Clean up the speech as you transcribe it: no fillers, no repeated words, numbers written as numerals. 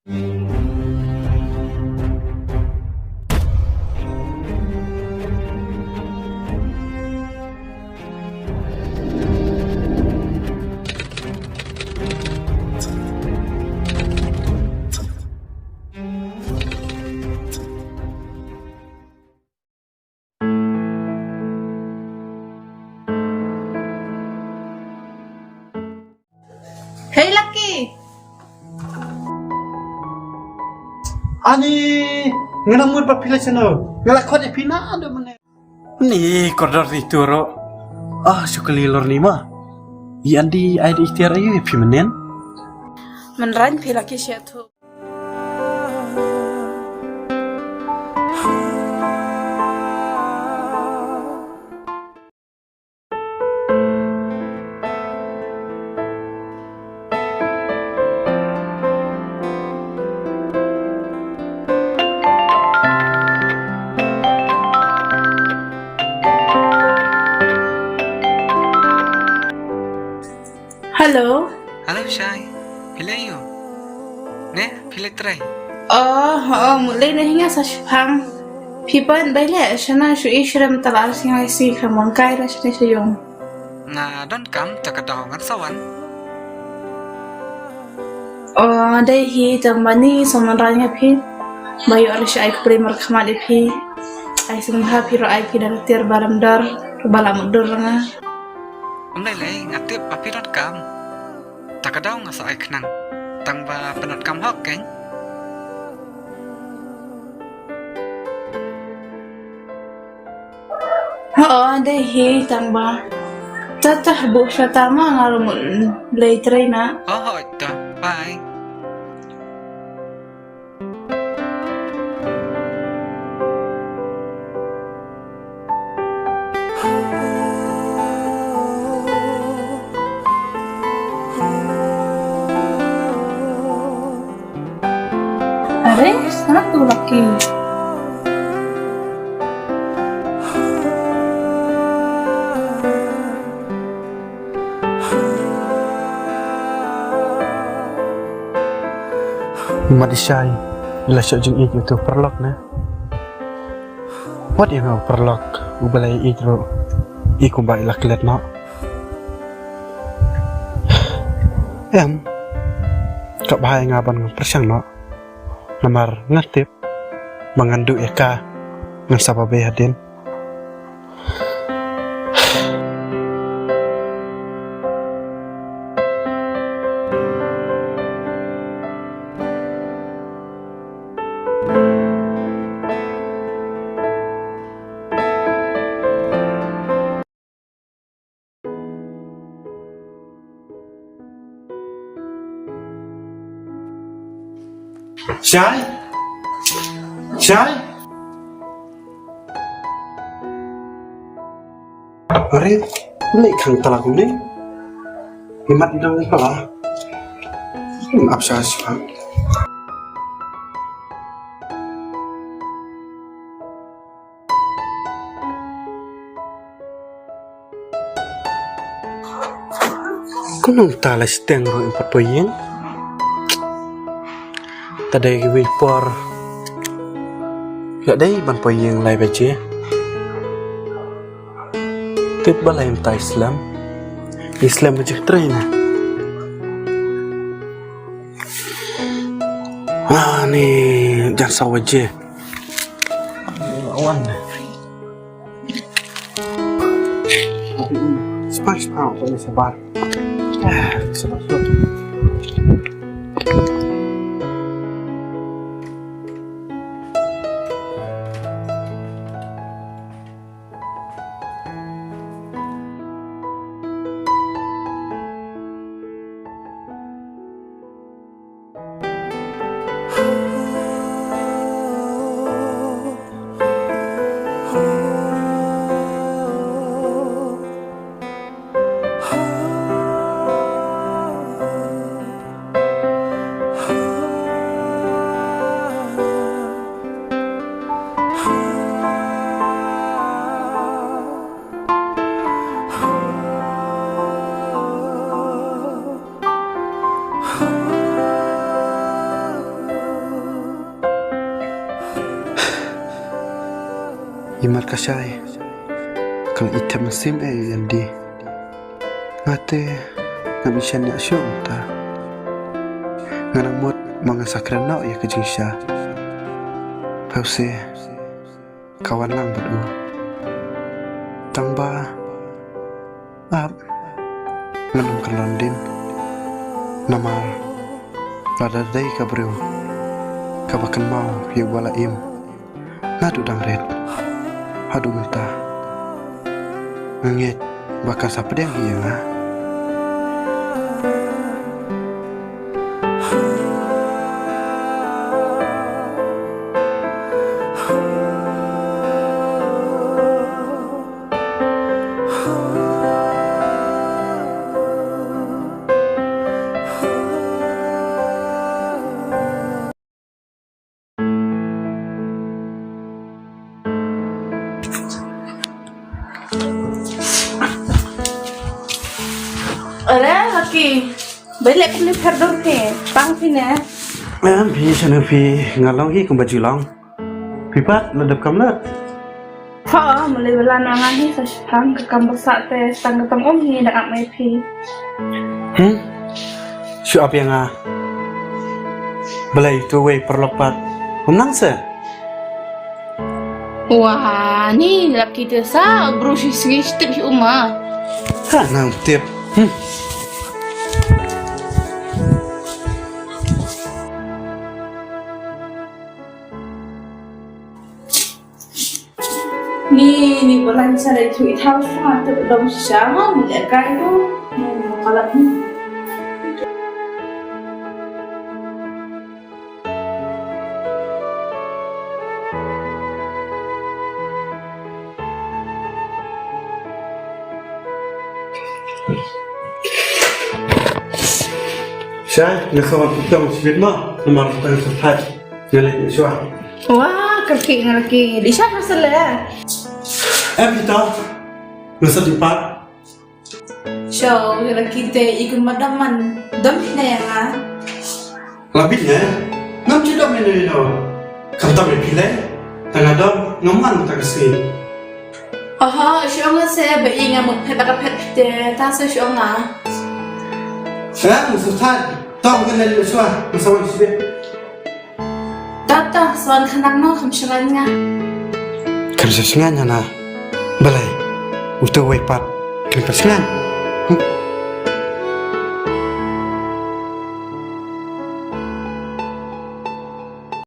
Hey Lucky, Ani ngenamur population lo. Ngelakon epina ada mana? Ni koridor itu ro. Syukali lor ni mah. Yandi ada ikhtiar ayu pimenen. menran pi Lucky siya tu. Hello. Halo Syai, pilih yuk. Ne, pilih try. Mulai na hinga sa shpang. Pipan baile shana shu ishram talar singa si khamon kai ra shne shuyong. Nga don kam takadaw ngan sawan. Dai hi tamani soman ranya pi. Bayu arish ay primer khamal pi. Ay sungha pi ro ay pi dar tir baram dar balam dur nga. Lay ngatip api don kam. Takadaw nga sa ay knang. Tangba penot kam hok keng. Dai hi tamba. Tatah bu shatama ngarumul lay tray na. Ito, bye. Are, sana tu Lucky. Madisay, ila siya jeng ik itu perlok na. What if no perlok ubalay ik ro ikumba ila kilat no. Kak bahaya ngaban ng persyang no. Namar ngatip mangandu eka ng sababe hadin. Syai? Are, ni kang talak ni. Himat daw pala. Maaf siya. Kunong talas tengro empat poyeng. Tadai wilpor. Gak dai ban poyeng lai baje. Tip balai ta Islam. Islam baje traina. Ni jangan sawa je. Awan. Smash out ni sabar. Sabar. Imar kasay. Kalau item mesim yandi. Ngate ngabisyan ni asyong ta. Nganamot mga sakranaw ya kajing siya. Hause kawan lang badu. Tangba nganam kalondin. Namal radaday kabriw. Kabakan mau ya walaim. Ngadu dang red. Hadu mentah. Ngit bakal siapa dia yang ha? Alah, laki. Balik pun ni perdor ke. Pang sini. Pi sana pi ngalang hi kumbaji lang. Pipat ladap kamlat. Ha, mulai belan nangan ni sesang ke kamar sate setengah tengom ni dak mai pi. Siapa yang belai tu wei perlopat. Menang se. Wah, ni laki tu sa berusia sedikit di rumah. Ha, nang tiap. Ni bulan cara itu tahu semua tu belum sama mulai kaya tu. Kalau ni. Syah, nak kawan kita masih mah, nomor tentang terhad. Jalan Syah. Wah, kaki ngelaki. Di sana salah. Kita masa depan. So, laki kita ikut madaman. Dom na yang Labitnya, ngam tidak menelo. Kata berpilih, tengah dom ngaman tak kesini. Aha, siapa saya beringat mau peta peta, tak siapa. Sultan, tahu kan dari Syah, masa awal sini. Tata, soal kenang mau kamsyalannya. Kerja sengan na. Balai, untuk wepat, kerja sengan.